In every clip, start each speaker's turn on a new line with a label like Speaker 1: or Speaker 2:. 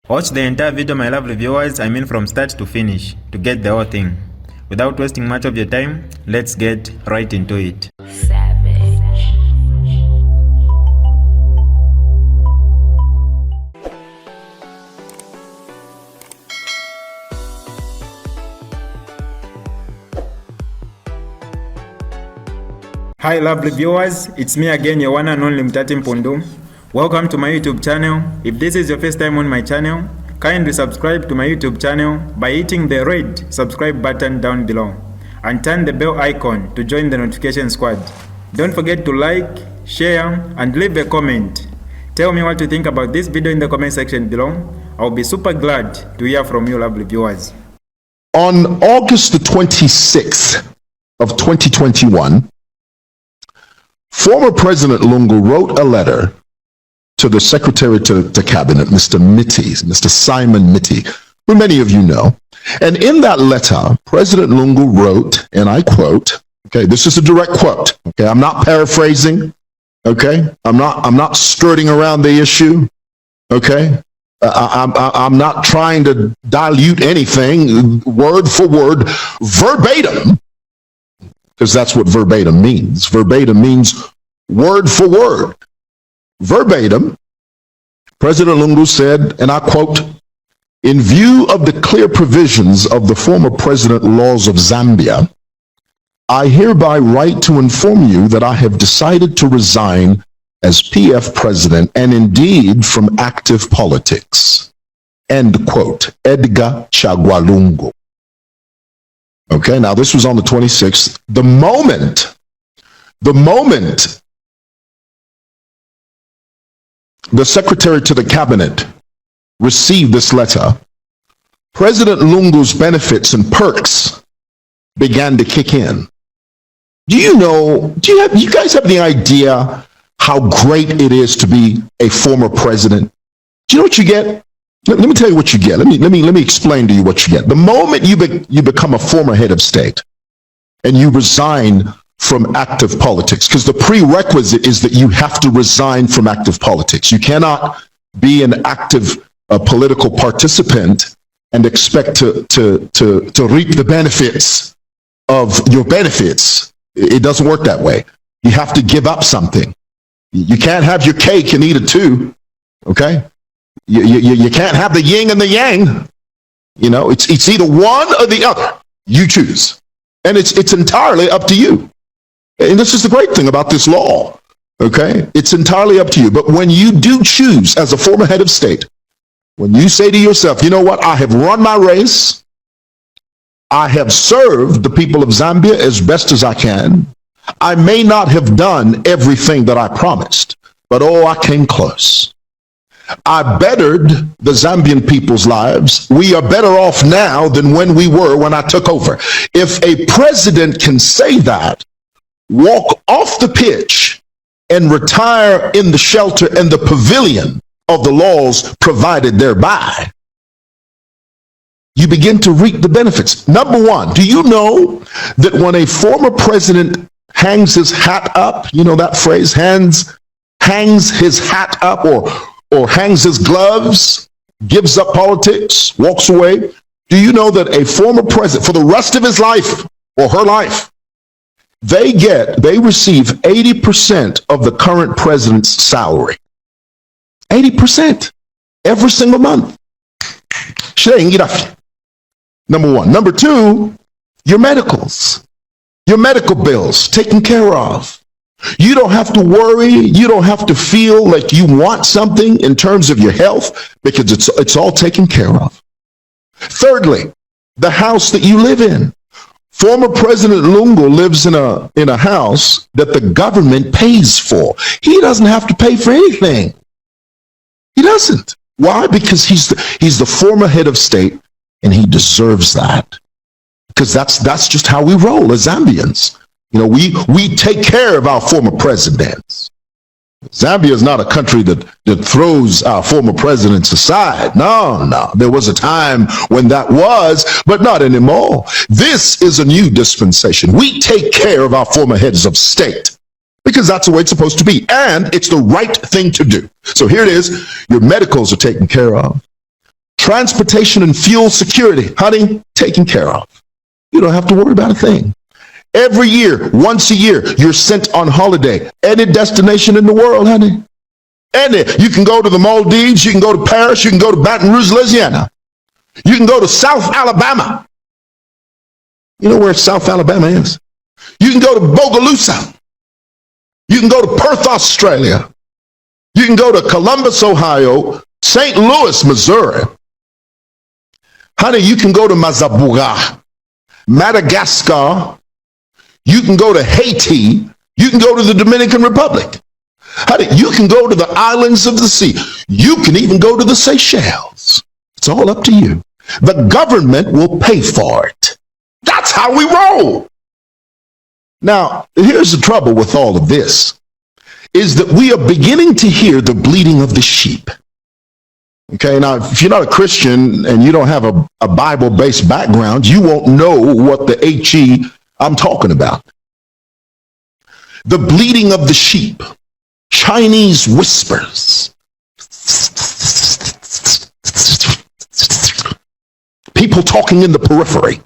Speaker 1: Watch the entire video, my lovely viewers, I mean from start to finish, to get the whole thing. Without wasting much of your time, let's get right into it. Hi lovely viewers, it's me again, your one and only Mutati Mpundu. Welcome to my YouTube channel. If this is your first time on my channel, kindly subscribe to my YouTube channel by hitting the red subscribe button down below and turn the bell icon to join the notification squad. Don't forget to like, share and leave a comment. Tell me what you think about this video in the comment section below. I'll be super glad to hear from you lovely viewers.
Speaker 2: On August the 26th of 2021, former President Lungu wrote a letter to the Secretary to Cabinet, Mr. Simon Mutati, who many of you know. And in that letter, President Lungu wrote, and I quote, okay, this is a direct quote, okay, I'm not paraphrasing, okay, I'm not skirting around the issue, okay, I'm not trying to dilute anything, word for word, verbatim, because that's what verbatim means. Verbatim means word for word. Verbatim, President Lungu said, and I quote, "In view of the clear provisions of the former president laws of Zambia, I hereby write to inform you that I have decided to resign as PF president and indeed from active politics." End quote. Edgar Lungu. Okay, now this was on the 26th. The moment the Secretary to the Cabinet received this letter, President Lungu's benefits and perks began to kick in. Do you guys have the idea how great it is to be a former president? Do you know what you get? Let me tell you what you get. Let me explain to you what you get. The moment you become a former head of state and you resign from active politics, because the prerequisite is that you have to resign from active politics. You cannot be an active political participant and expect to reap the benefits of your benefits. It doesn't work that way. You have to give up something. You can't have your cake and eat it too. Okay? You can't have the yin and the yang. You know, it's either one or the other. You choose. And it's entirely up to you. And this is the great thing about this law. Okay? It's entirely up to you. But when you do choose as a former head of state, when you say to yourself, you know what, I have run my race, I have served the people of Zambia as best as I can. I may not have done everything that I promised, but oh, I came close. I bettered the Zambian people's lives. We are better off now than when we were when I took over. If a president can say that, walk off the pitch and retire in the shelter and the pavilion of the laws provided thereby, you begin to reap the benefits. Number one, do you know that when a former president hangs his hat up, you know that phrase, hangs his hat up or hangs his gloves, gives up politics, walks away, do you know that a former president, for the rest of his life or her life, they receive 80% of the current president's salary. 80% every single month. Number one. Number two, your medicals, your medical bills taken care of. You don't have to worry. You don't have to feel like you want something in terms of your health because it's all taken care of. Thirdly, the house that you live in. Former President Lungu lives in a house that the government pays for. He doesn't have to pay for anything. He doesn't. Why? Because he's the former head of state and he deserves that. Because that's just how we roll as Zambians. You know, we take care of our former presidents. Zambia is not a country that throws our former presidents aside. No. There was a time when that was, but not anymore. This is a new dispensation. We take care of our former heads of state because that's the way it's supposed to be. And it's the right thing to do. So here it is. Your medicals are taken care of. Transportation and fuel security, honey, taken care of. You don't have to worry about a thing. Every year, once a year, you're sent on holiday. Any destination in the world, honey. Any. You can go to the Maldives, you can go to Paris, you can go to Baton Rouge, Louisiana. You can go to South Alabama. You know where South Alabama is? You can go to Bogalusa. You can go to Perth, Australia. You can go to Columbus, Ohio, St. Louis, Missouri. Honey, you can go to Mazabuga, Madagascar. You can go to Haiti. You can go to the Dominican Republic. Honey, you can go to the islands of the sea. You can even go to the Seychelles. It's all up to you. The government will pay for it. That's how we roll. Now, here's the trouble with all of this, is that we are beginning to hear the bleating of the sheep. Okay, now, if you're not a Christian and you don't have a Bible-based background, you won't know what the HE I'm talking about. The bleating of the sheep, Chinese whispers, people talking in the periphery.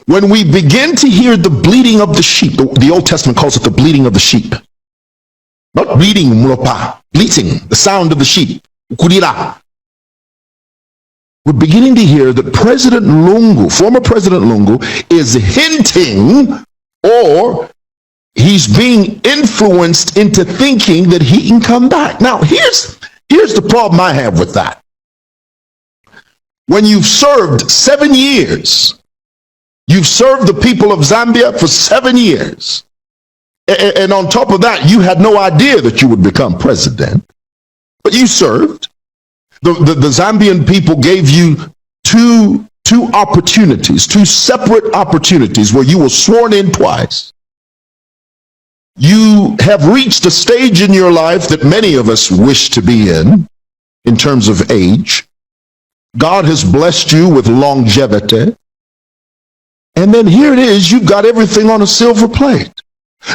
Speaker 2: When we begin to hear the bleating of the sheep, the Old Testament calls it the bleating of the sheep. Not bleating, bleating, the sound of the sheep. We're beginning to hear that President Lungu, former President Lungu, is hinting, or he's being influenced into thinking that he can come back. Now, here's the problem I have with that. When you've served 7 years, you've served the people of Zambia for 7 years, and on top of that, you had no idea that you would become president, but you served. The Zambian people gave you two opportunities, two separate opportunities where you were sworn in twice. You have reached a stage in your life that many of us wish to be in terms of age. God has blessed you with longevity. And then here it is, you've got everything on a silver plate.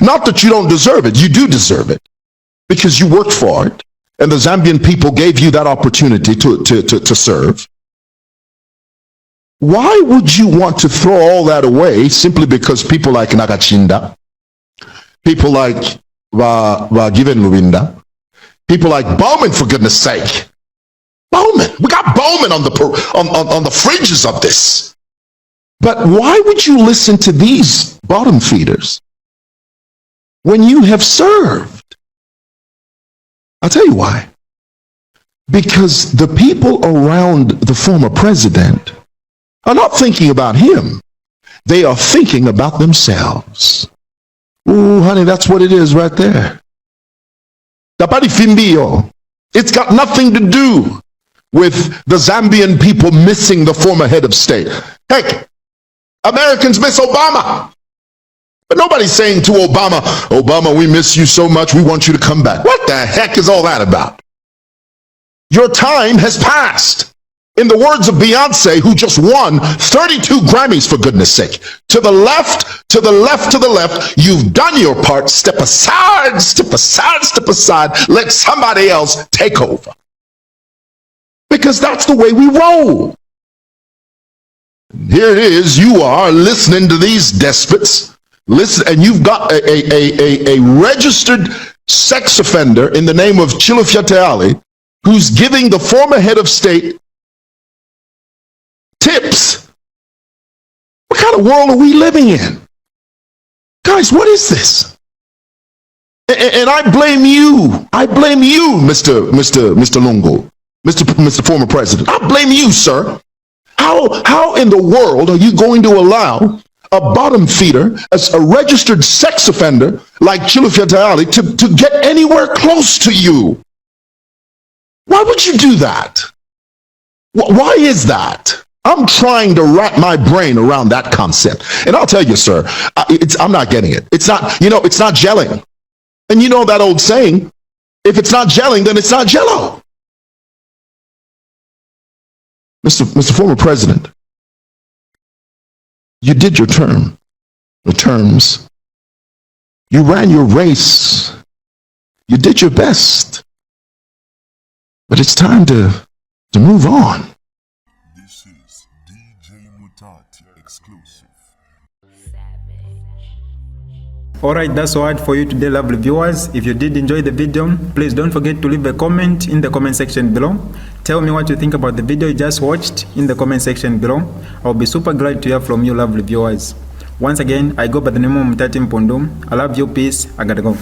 Speaker 2: Not that you don't deserve it, you do deserve it, because you worked for it, and the Zambian people gave you that opportunity to serve. Why would you want to throw all that away simply because people like Nakachinda, people like Given Luwinda, people like Bowman, for goodness sake? Bowman, we got Bowman on the fringes of this. But why would you listen to these bottom feeders when you have served? I'll tell you why. Because the people around the former president are not thinking about him. They are thinking about themselves. Ooh, honey, that's what it is right there. It's got nothing to do with the Zambian people missing the former head of state. Heck, Americans miss Obama. But nobody's saying to Obama, Obama, we miss you so much, we want you to come back. What the heck is all that about? Your time has passed. In the words of Beyonce, who just won 32 Grammys, for goodness sake. To the left, to the left, to the left. You've done your part. Step aside, step aside, step aside. Let somebody else take over. Because that's the way we roll. Here it is, you are listening to these despots. Listen, and you've got a registered sex offender in the name of Chilufya who's giving the former head of state tips. What kind of world are we living in? Guys, what is this? And I blame you. I blame you, Mr. Lungu, Mr. Former President. I blame you, sir. How in the world are you going to allow a bottom feeder, as a registered sex offender like Chilufya to get anywhere close to you? Why would you do that? Why is that? I'm trying to wrap my brain around that concept. And I'll tell you, sir, I'm not getting it. It's not, it's not gelling. And you know that old saying, if it's not gelling, then it's not jello. Mr. Former President, you did your term, the terms. You ran your race. You did your best. But it's time to move on.
Speaker 3: This is DJ Mutati exclusive.
Speaker 1: Alright, that's all for you today, lovely viewers. If you did enjoy the video, please don't forget to leave a comment in the comment section below. Tell me what you think about the video you just watched in the comment section below. I'll be super glad to hear from you, lovely viewers. Once again, I go by the name of Mutati Mpundu. I love you, peace, I gotta go.